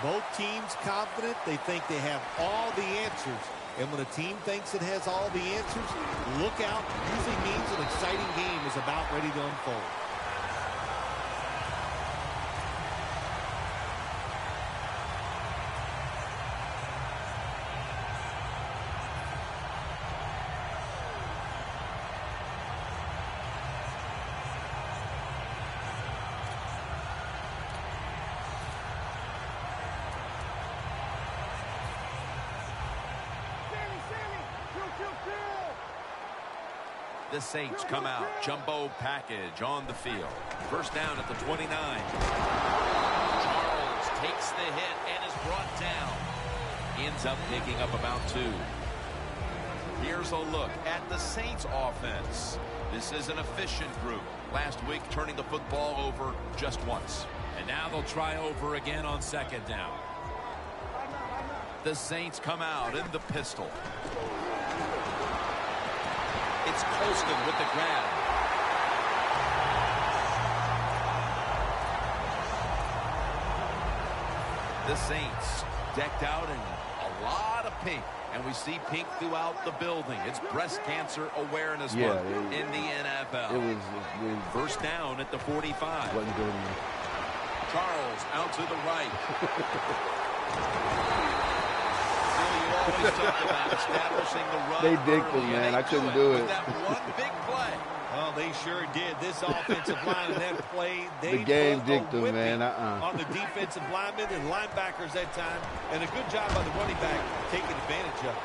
Both teams confident. They think they have all the answers. And when a team thinks it has all the answers, look out. Usually means an exciting game is about ready to unfold. The Saints come out. Jumbo package on the field. First down at the 29. Charles takes the hit and is brought down. Ends up picking up about 2. Here's a look at the Saints offense. This is an efficient group. Last week turning the football over just once. And now they'll try over again on second down. The Saints come out in the pistol. It's Colston with the grab. The Saints decked out in a lot of pink. And we see pink throughout the building. It's Breast Cancer Awareness Month in the NFL. It was first down at the 45. Wasn't good enough. Charles out to the right. Always talk about establishing the run. They dicked him, man. I couldn't do it. That one big play. Oh, they sure did. This offensive line and that play, they the game put dicked a him, man. on the defensive linemen and linebackers that time, and a good job by the running back taking advantage of it.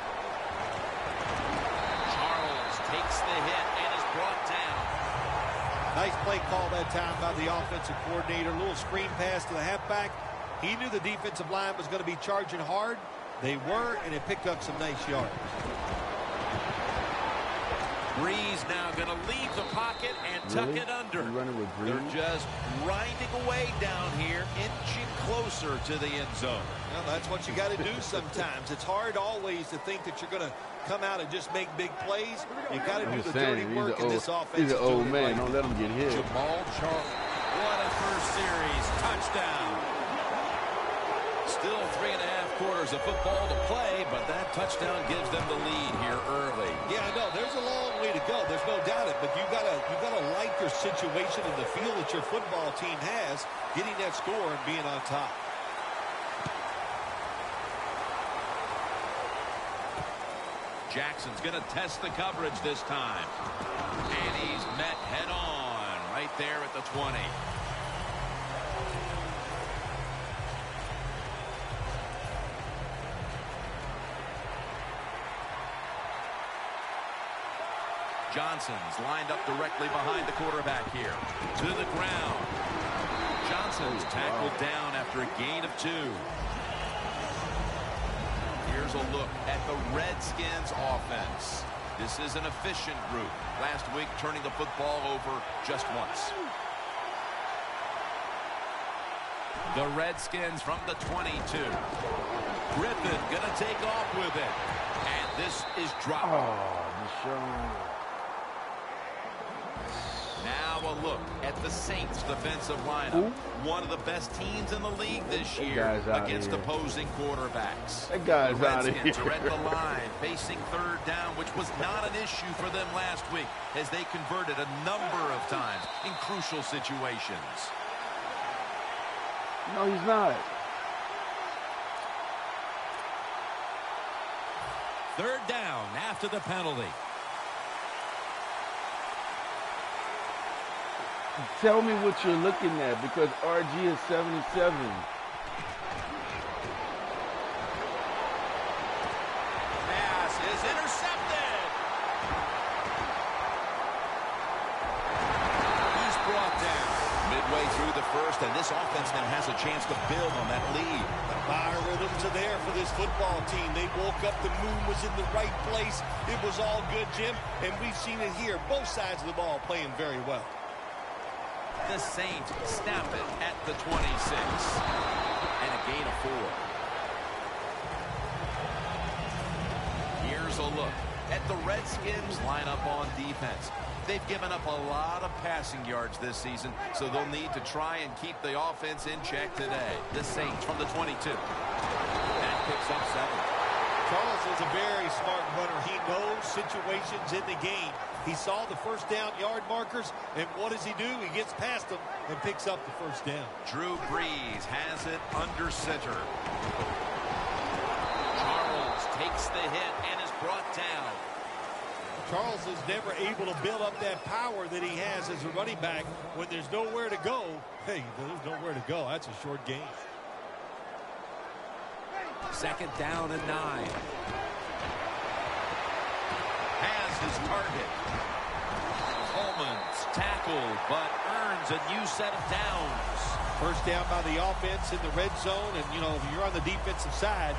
Charles takes the hit and is brought down. Nice play call that time by the offensive coordinator. A little screen pass to the halfback. He knew the defensive line was going to be charging hard. They were, and it picked up some nice yards. Breeze now going to leave the pocket and tuck it under. They're just grinding away down here, inching closer to the end zone. Well, that's what you got to do sometimes. It's hard always to think that you're going to come out and just make big plays. You got to do the dirty work in this offense. He's an old man. Don't let him get hit. Jamal Charles. What a first series. Touchdown. Still 3.5 quarters of football to play, but that touchdown gives them the lead here early. Yeah, I know. There's a long way to go. There's no doubt it. But you gotta like your situation and the feel that your football team has, getting that score and being on top. Jackson's going to test the coverage this time. And he's met head on right there at the 20. Johnson's lined up directly behind the quarterback here. To the ground. Johnson's tackled down after a gain of 2. Here's a look at the Redskins offense. This is an efficient group. Last week turning the football over just once. The Redskins from the 22. Griffin gonna take off with it. And this is dropped. Now a look at the Saints defensive lineup. One of the best teams in the league this year against opposing quarterbacks. That guy's out of here. Redskins are at the line facing third down, which was not an issue for them last week as they converted a number of times in crucial situations. No, he's not. Third down after the penalty. Tell me what you're looking at, because RG is 77. Pass is intercepted. He's brought down midway through the first, and this offense now has a chance to build on that lead. The biorhythms are there for this football team. They woke up, the moon was in the right place. It was all good, Jim, and we've seen it here. Both sides of the ball playing very well. The Saints snap it at the 26. And a gain of 4. Here's a look at the Redskins lineup on defense. They've given up a lot of passing yards this season, so they'll need to try and keep the offense in check today. The Saints from the 22. That picks up 7. Charles is a very smart runner. He knows situations in the game. He saw the first down yard markers, and what does he do? He gets past them and picks up the first down. Drew Brees has it under center. Charles takes the hit and is brought down. Charles is never able to build up that power that he has as a running back. When there's nowhere to go, hey, there's nowhere to go. That's a short gain. 2nd down and 9. Has his target. Coleman's tackled, but earns a new set of downs. First down by the offense in the red zone, and, you know, if you're on the defensive side,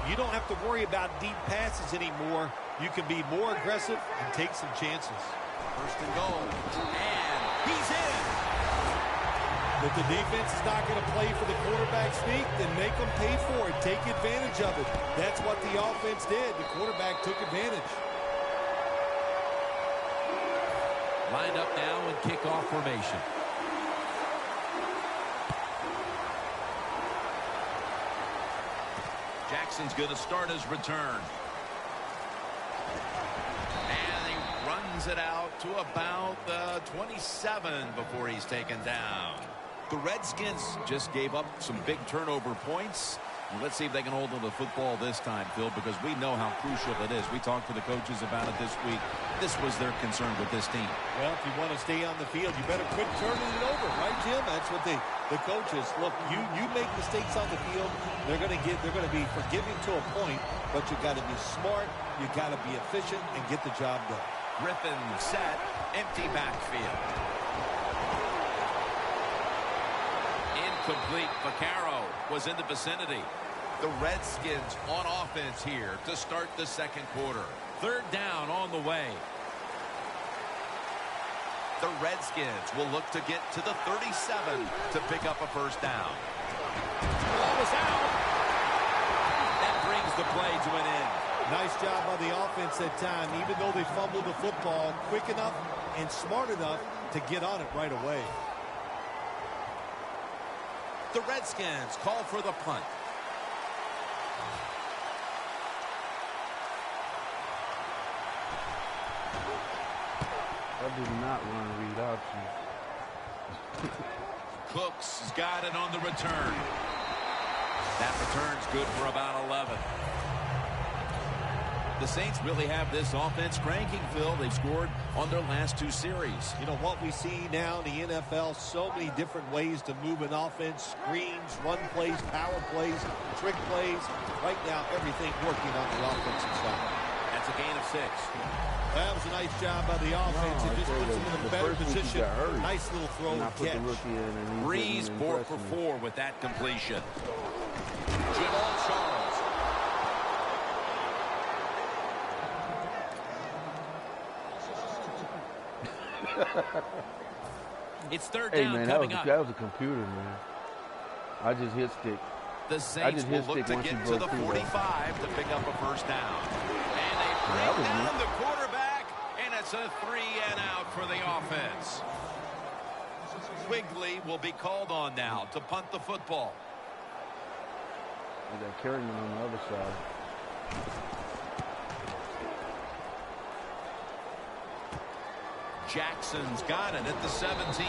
you don't have to worry about deep passes anymore. You can be more aggressive and take some chances. 1st and goal. And he's in. If the defense is not going to play for the quarterback sneak, then make them pay for it. Take advantage of it. That's what the offense did. The quarterback took advantage. Lined up now in kickoff formation. Jackson's going to start his return. And he runs it out to about the 27 before he's taken down. The Redskins just gave up some big turnover points. Let's see if they can hold on to the football this time, Phil, because we know how crucial it is. We talked to the coaches about it this week. This was their concern with this team. Well, if you want to stay on the field, you better quit turning it over, right, Jim? That's what the coaches look. You make mistakes on the field, they're going to be forgiving to a point, but you got to be smart, you got to be efficient, and get the job done. Griffin set, empty backfield. Incomplete. Vaccaro was in the vicinity. The Redskins on offense here to start the 2nd quarter. 3rd down on the way. The Redskins will look to get to the 37 to pick up a 1st down. Ball was out. That brings the play to an end. Nice job by the offense that time, even though they fumbled the football, quick enough and smart enough to get on it right away. The Redskins call for the punt. I did not want to read options. Cooks has got it on the return. That return's good for about 11. The Saints really have this offense cranking, Phil. They've scored on their last 2 series. You know, what we see now in the NFL, so many different ways to move an offense. Screens, run plays, power plays, trick plays. Right now, everything working on the offensive side. That's a gain of 6. That was a nice job by the offense. It just puts them in a better position. Nice little throw and catch. Brees 4 for 4 with that completion. Jamal Charles. It's 3rd down, man, coming up. That was a computer, man. I just hit stick. The Saints will look to get to the 45 to pick up a 1st down. And they bring down the quarterback, and it's a 3 and out for the offense. Quigley will be called on now to punt the football. I got Kerrigan on the other side. Jackson's got it at the 17.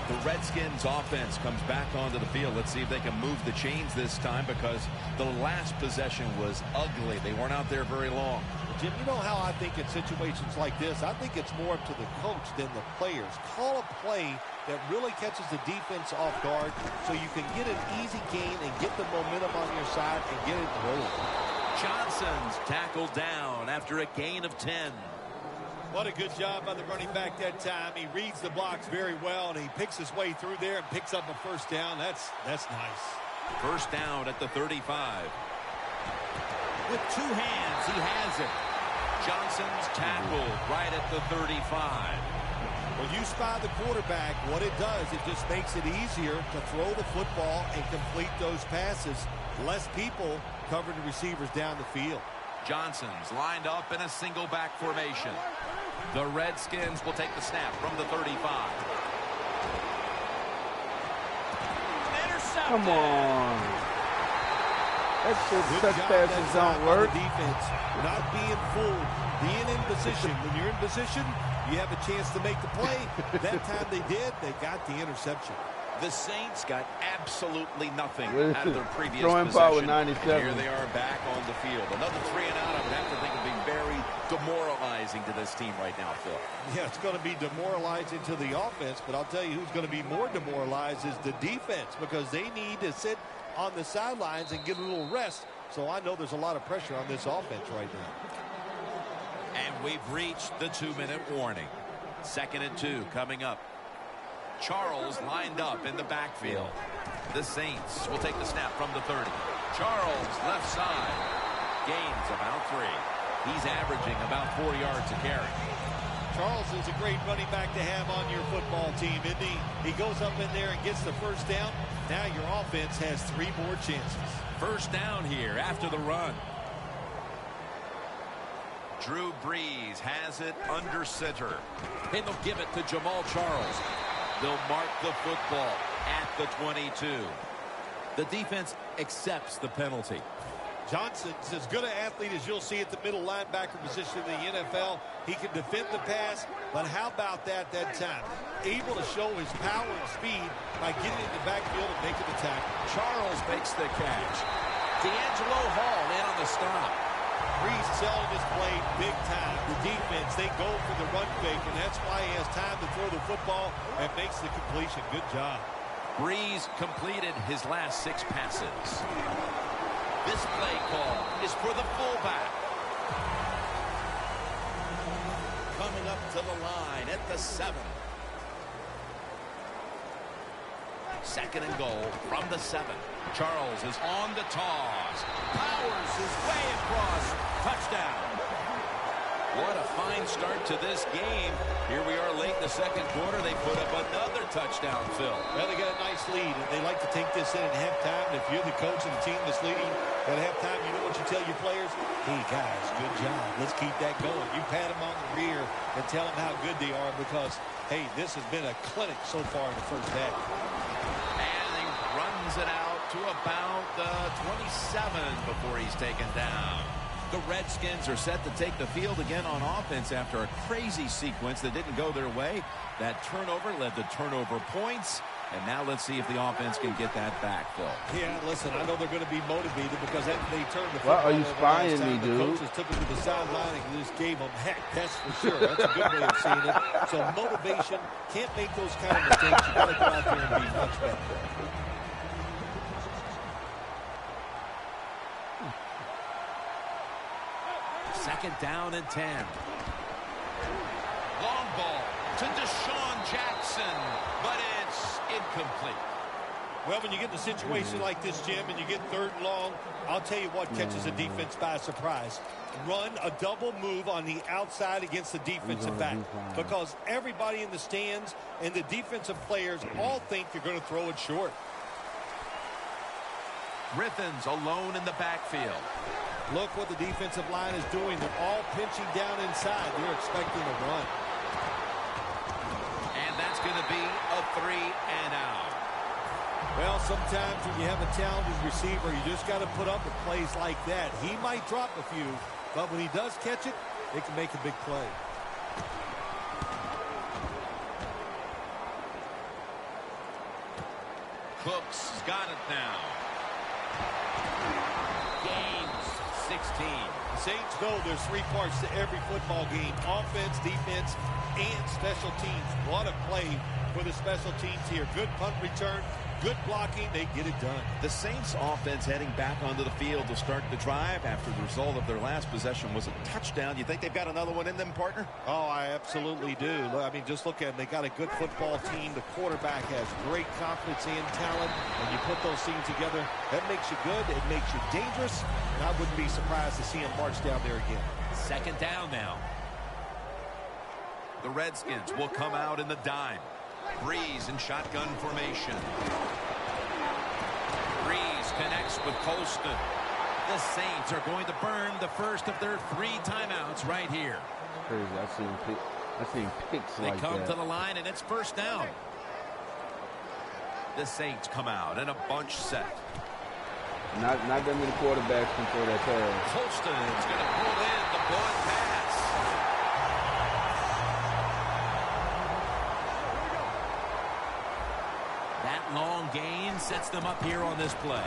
The Redskins offense comes back onto the field. Let's see if they can move the chains this time, because the last possession was ugly. They weren't out there very long. Jim, you know how I think in situations like this, I think it's more up to the coach than the players. Call a play that really catches the defense off guard so you can get an easy gain and get the momentum on your side and get it rolling. Johnson's tackled down after a gain of 10. What a good job by the running back that time. He reads the blocks very well, and he picks his way through there and picks up a 1st down. That's nice. 1st down at the 35. With 2 hands, he has it. Johnson's tackled right at the 35. When you spy the quarterback, what it does, it just makes it easier to throw the football and complete those passes. Less people covering the receivers down the field. Johnson's lined up in a single back formation. The Redskins will take the snap from the 35. Intercepted. Come on. Such passes don't work. Defense not being fooled, being in position. When you're in position, you have a chance to make the play. That time they did. They got the interception. The Saints got absolutely nothing out of their previous throwing possession. power 97. And here they are back on the field. Another 3 and out. I would have to think would be very demoralizing to this team right now, Phil. Yeah, it's going to be demoralizing to the offense, but I'll tell you who's going to be more demoralized is the defense, because they need to sit on the sidelines and get a little rest. So I know there's a lot of pressure on this offense right now. And we've reached the 2-minute warning. 2nd and 2 coming up. Charles lined up in the backfield. The Saints will take the snap from the 30. Charles left side. Gains about 3. He's averaging about 4 yards a carry. Charles is a great running back to have on your football team, isn't he? He goes up in there and gets the first down. Now your offense has 3 more chances. First down here after the run. Drew Brees has it under center. And they'll give it to Jamal Charles. They'll mark the football at the 22. The defense accepts the penalty. Johnson's as good an athlete as you'll see at the middle linebacker position in the NFL. He can defend the pass, but how about that time? Able to show his power and speed by getting in the backfield and making the tackle. Charles makes the catch. D'Angelo Hall in on the stop. Brees selling his play big time. The defense, they go for the run fake, and that's why he has time to throw the football and makes the completion. Good job. Brees completed his last 6 passes. This play call is for the fullback. Coming up to the line at the 7. 2nd and goal from the 7. Charles is on the toss. Powers his way across. Touchdown. What a fine start to this game. Here we are late in the 2nd quarter. They put up another touchdown, Phil. Well, they got a nice lead, and they like to take this in at halftime. And if you're the coach of the team that's leading at halftime, you know what you tell your players? Hey, guys, good job. Let's keep that going. You pat them on the rear and tell them how good they are because, hey, this has been a clinic so far in the first half. And he runs it out to about the 27 before he's taken down. The Redskins are set to take the field again on offense after a crazy sequence that didn't go their way. That turnover led to turnover points. And now let's see if the offense can get that back, Phil. Yeah, listen, I know they're going to be motivated because after they turned the football over are you spying me, the dude? coaches took them to the sideline and just gave them heck. That's for sure. That's a good way of seeing it. So motivation, can't make those kind of mistakes. You got to go out there and be much better. Second down and 10. Long ball to Deshaun Jackson, but it's incomplete. Well, when you get in a situation like this, Jim, and you get 3rd and long, I'll tell you what catches a defense by surprise. Run a double move on the outside against the defensive back because everybody in the stands and the defensive players all think you're going to throw it short. Griffin's alone in the backfield. Look what the defensive line is doing. They're all pinching down inside. They're expecting a run. And that's going to be a 3 and out. Well, sometimes when you have a talented receiver, you just got to put up with plays like that. He might drop a few, but when he does catch it, it can make a big play. Cooks got it now. Gains 16. The Saints know there's 3 parts to every football game: offense, defense, and special teams. What a play for the special teams here. Good punt return, good blocking. They get it done. The Saints offense heading back onto the field to start the drive after the result of their last possession was a touchdown. You think they've got another one in them, partner? Oh, I absolutely do. I mean, just look at them. They got a good football team. The quarterback has great confidence and talent. And you put those teams together, that makes you good. It makes you dangerous. And I wouldn't be surprised to see them march down there again. Second down now. The Redskins will come out in the dime. Brees in shotgun formation. Brees connects with Colston. The Saints are going to burn the first of their 3 timeouts right here. Crazy. I've seen picks like that. They come to the line, and it's first down. The Saints come out in a bunch set. Not that many quarterbacks can throw that pass. Holston's going to pull in the bullet pass. That long gain sets them up here on this play.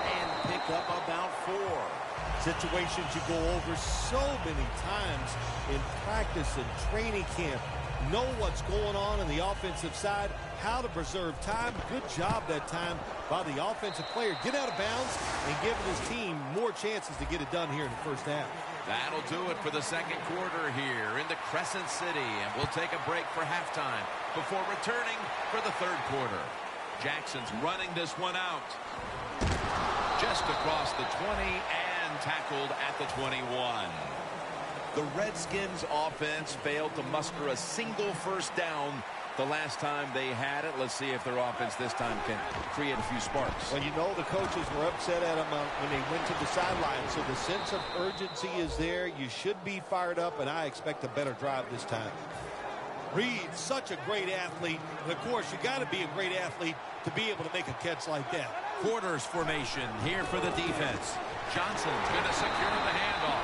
And pick up about 4. Situations you go over so many times in practice and training camp. Know what's going on the offensive side, how to preserve time. Good job that time by the offensive player. Get out of bounds and giving his team more chances to get it done here in the first half. That'll do it for the second quarter here in the Crescent City, and we'll take a break for halftime before returning for the third quarter. Jackson's running this one out. Just across the 20 and tackled at the 21. The Redskins offense failed to muster a single first down the last time they had it. Let's see if their offense this time can create a few sparks. Well, you know the coaches were upset at them when they went to the sideline, so the sense of urgency is there. You should be fired up, and I expect a better drive this time. Reed, such a great athlete. And, of course, you got to be a great athlete to be able to make a catch like that. Quarters formation here for the defense. Johnson's going to secure the handoff.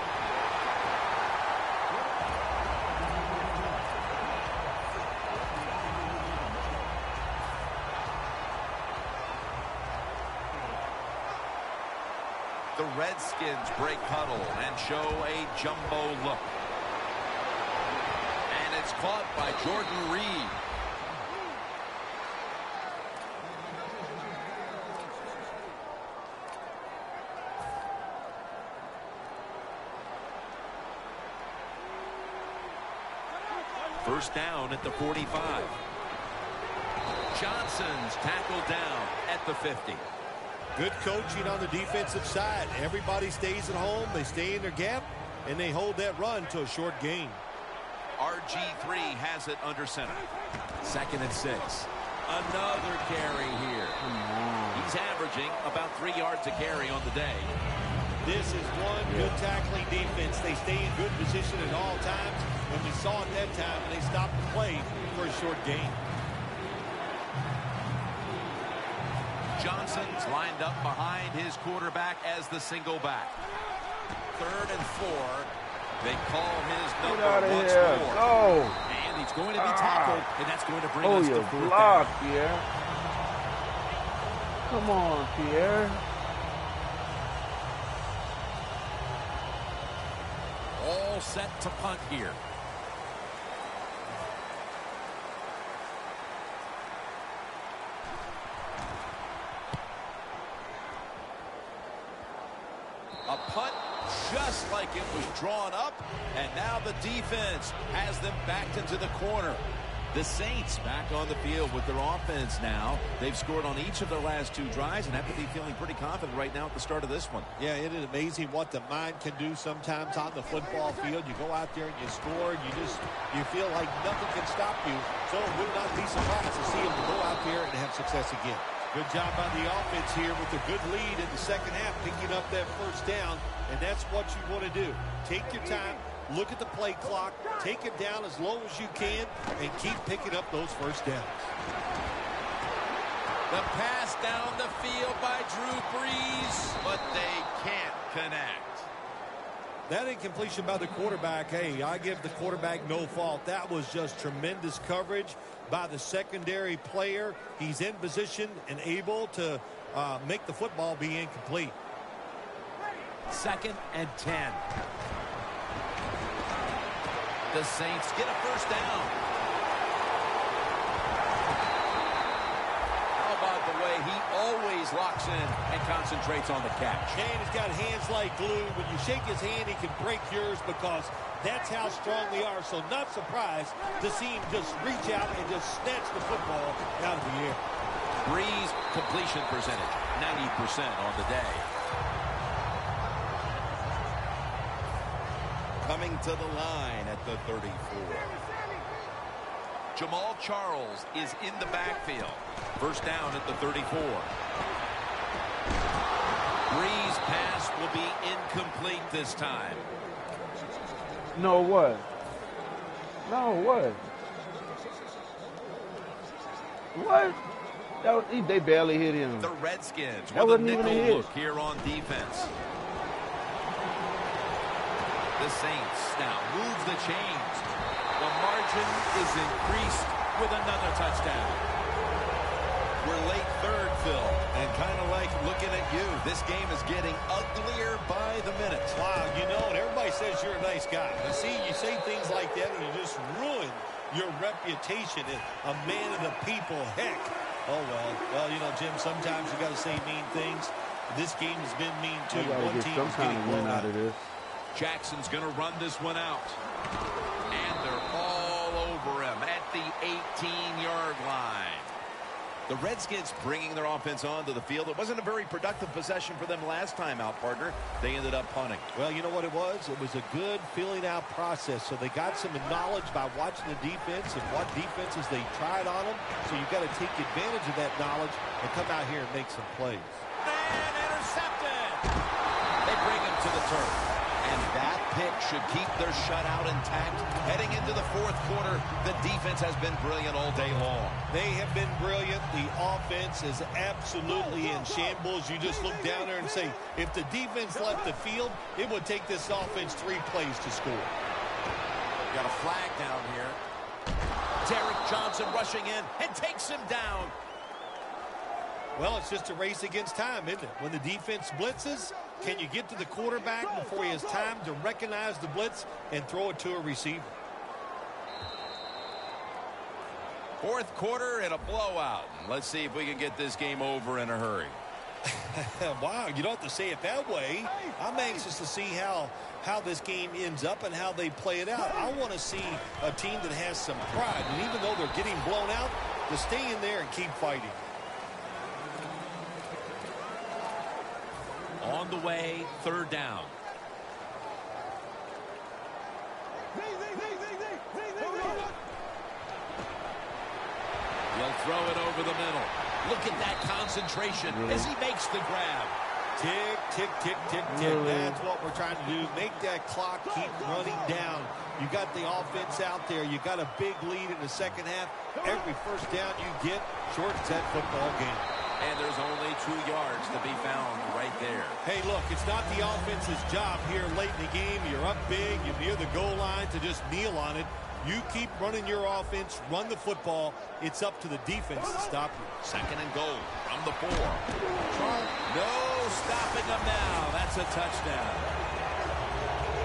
The Redskins break huddle and show a jumbo look. And it's caught by Jordan Reed. First down at the 45. Johnson's tackled down at the 50. Good coaching on the defensive side. Everybody stays at home. They stay in their gap, and they hold that run to a short gain. RG3 has it under center. 2nd and 6. Another carry here. He's averaging about 3 yards a carry on the day. This is one good tackling defense. They stay in good position at all times, and we saw it that time, and they stopped the play for a short gain. Johnson's lined up behind his quarterback as the single back. 3rd and 4. They call his number once more. Oh. And he's going to be tackled, and that's going to bring us to 4th block, down. Pierre. Come on, Pierre. All set to punt here. A punt just like it was drawn up, and now the defense has them backed into the corner. The Saints back on the field with their offense now. They've scored on each of their last 2 drives and have to be feeling pretty confident right now at the start of this one. Yeah, it is amazing what the mind can do sometimes on the football field. You go out there and you score, and you feel like nothing can stop you. So it would not be surprised to see them go out there and have success again. Good job by the offense here with a good lead in the second half, picking up that first down, and that's what you want to do. Take your time, look at the play clock, take it down as low as you can, and keep picking up those first downs. The pass down the field by Drew Brees, but they can't connect. That incompletion by the quarterback, hey, I give the quarterback no fault. That was just tremendous coverage by the secondary player. He's in position and able to make the football be incomplete. 2nd and 10. The Saints get a first down. How about the way he always locks in and concentrates on the catch? And he's got hands like glue. When you shake his hand, he can break yours because that's how strong they are. So not surprised to see him just reach out and just snatch the football out of the air. Brees completion percentage, 90% on the day. Coming to the line at the 34. Jamal Charles is in the backfield. First down at the 34. Bree's pass will be incomplete this time. No, what? No, what? What? They barely hit him. The Redskins That with a wasn't even a nickel hit. look here on defense. The Saints now move the chains. The margin is increased with another touchdown. We're late third, Phil. And kind of like looking at you. This game is getting uglier by the minute. Wow, you know, and everybody says you're a nice guy. But see, you say things like that and you just ruin your reputation as a man of the people. Heck. Oh, well, you know, Jim, sometimes you got to say mean things. This game has been mean, too. One team some is kind getting of win blown out of this. Jackson's going to run this one out. And they're all over him at the 18-yard line. The Redskins bringing their offense onto the field. It wasn't a very productive possession for them last time out, partner. They ended up punting. Well, you know what it was? It was a good filling out process. So they got some knowledge by watching the defense and what defenses they tried on them. So you've got to take advantage of that knowledge and come out here and make some plays. And intercepted. They bring him to the turf. And that pick should keep their shutout intact. Heading into the fourth quarter, the defense has been brilliant all day long. They have been brilliant. The offense is absolutely in shambles. You just look down there and say, if the defense left the field, it would take this offense 3 plays to score. Got a flag down here. Derek Johnson rushing in and takes him down. Well, it's just a race against time, isn't it? When the defense blitzes, can you get to the quarterback before he has time to recognize the blitz and throw it to a receiver? Fourth quarter and a blowout. Let's see if we can get this game over in a hurry. Wow, you don't have to say it that way. I'm anxious to see how this game ends up and how they play it out. I want to see a team that has some pride, and even though they're getting blown out, to stay in there and keep fighting. On the way, third down. He'll throw it over the middle. Look at that concentration as he makes the grab. Tick, tick, tick, tick, tick. That's what we're trying to do. Make that clock keep running down. You got the offense out there. You got a big lead in the second half. Every first down you get shortens that football game. And there's only 2 yards to be found right there. Hey, look, it's not the offense's job here late in the game. You're up big, you're near the goal line to just kneel on it. You keep running your offense, run the football. It's up to the defense to stop you. Second and goal from the 4. No stopping them now. That's a touchdown.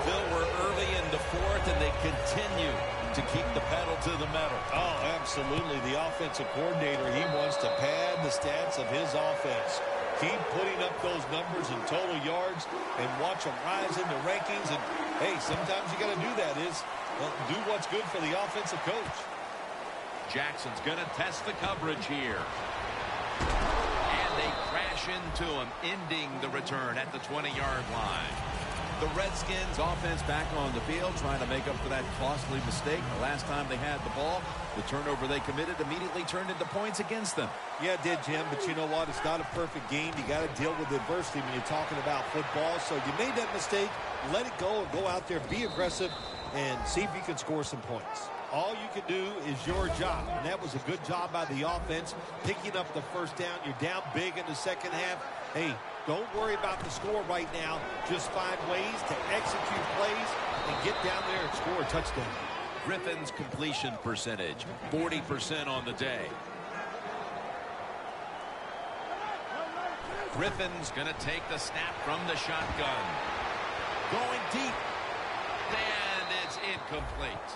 Phil, we're early into fourth, and they continue to keep the pedal to the metal. Oh, absolutely. The offensive coordinator, he wants to pad the stats of his offense. Keep putting up those numbers in total yards and watch them rise in the rankings. And, hey, sometimes you got to do that do what's good for the offensive coach. Jackson's going to test the coverage here. And they crash into him, ending the return at the 20-yard line. The Redskins offense back on the field, trying to make up for that costly mistake. The last time they had the ball, the turnover they committed immediately turned into points against them. Yeah, it did, Jim, but you know what? It's not a perfect game. You got to deal with adversity when you're talking about football. So you made that mistake, let it go, and go out there, be aggressive, and see if you can score some points. All you can do is your job, and that was a good job by the offense, picking up the first down. You're down big in the second half. Hey, don't worry about the score right now. Just find ways to execute plays and get down there and score a touchdown. Griffin's completion percentage, 40% on the day. Griffin's going to take the snap from the shotgun. Going deep. And it's incomplete.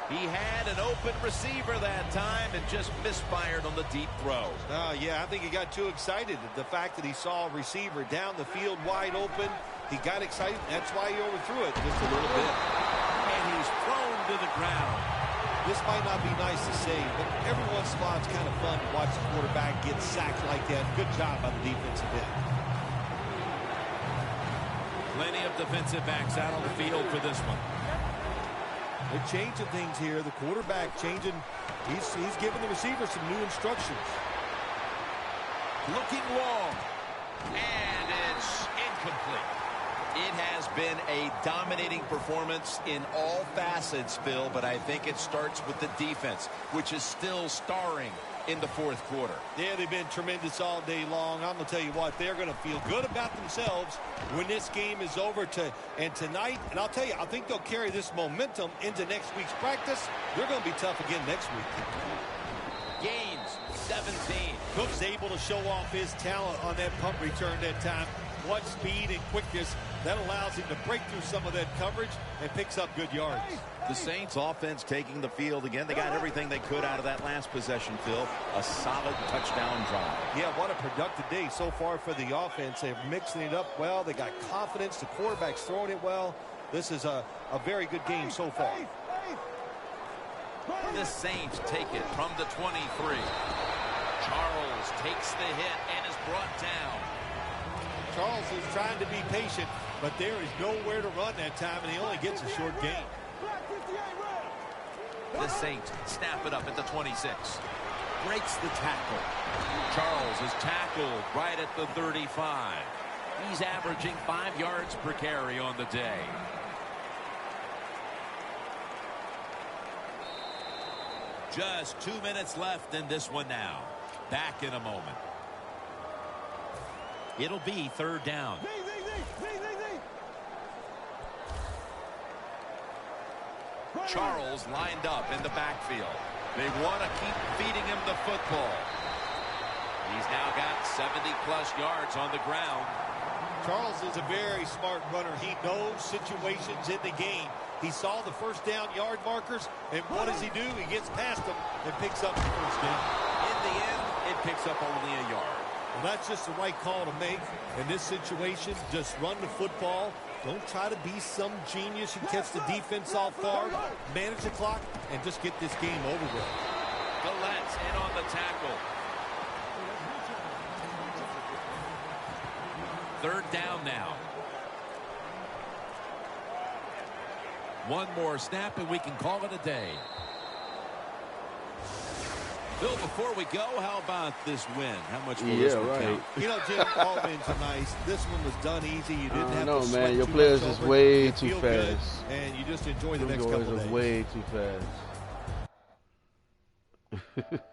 He had an open receiver that time and just misfired on the deep throw. Yeah, I think he got too excited. The fact that he saw a receiver down the field wide open, he got excited. That's why he overthrew it just a little bit. And he's thrown to the ground. This might not be nice to say, but every once in a while it's kind of fun to watch the quarterback get sacked like that. Good job by the defensive end. Plenty of defensive backs out on the field for this one. They're changing things here. The quarterback changing. He's giving the receiver some new instructions. Looking long. And it's incomplete. It has been a dominating performance in all facets, Phil, but I think it starts with the defense, which is still starring in the fourth quarter. Yeah, they've been tremendous all day long. I'm going to tell you what, they're going to feel good about themselves when this game is over and tonight. And I'll tell you, I think they'll carry this momentum into next week's practice. They're going to be tough again next week. Gains 17. Cook's able to show off his talent on that punt return that time. What speed and quickness that allows him to break through some of that coverage and picks up good yards. The Saints offense taking the field again. They got everything they could out of that last possession, Phil. A solid touchdown drive. Yeah, what a productive day so far for the offense. They're mixing it up well. They got confidence. The quarterback's throwing it well. This is a very good game so far. The Saints take it from the 23. Charles takes the hit and is brought down. Charles is trying to be patient, but there is nowhere to run that time, and he only gets a short gain. The Saints snap it up at the 26. Breaks the tackle. Charles is tackled right at the 35. He's averaging 5 yards per carry on the day. Just 2 minutes left in this one now. Back in a moment. It'll be third down. Charles lined up in the backfield. They want to keep feeding him the football. He's now got 70-plus yards on the ground. Charles is a very smart runner. He knows situations in the game. He saw the first down yard markers, and what does he do? He gets past them and picks up the first down. In the end, it picks up only a yard. Well, that's just the right call to make. In this situation, just run the football. Don't try to be some genius and catch the defense off guard. Manage the clock and just get this game over with. Gillette's in on the tackle. Third down now. One more snap and we can call it a day. Bill, before we go, how about this win? How much will this one count? You know, Jim, all wins are nice. This one was done easy. You didn't have to sweat man. Your too players much is over it. way You too feel good, fast. and you just enjoy the Your next players couple is days. way too fast.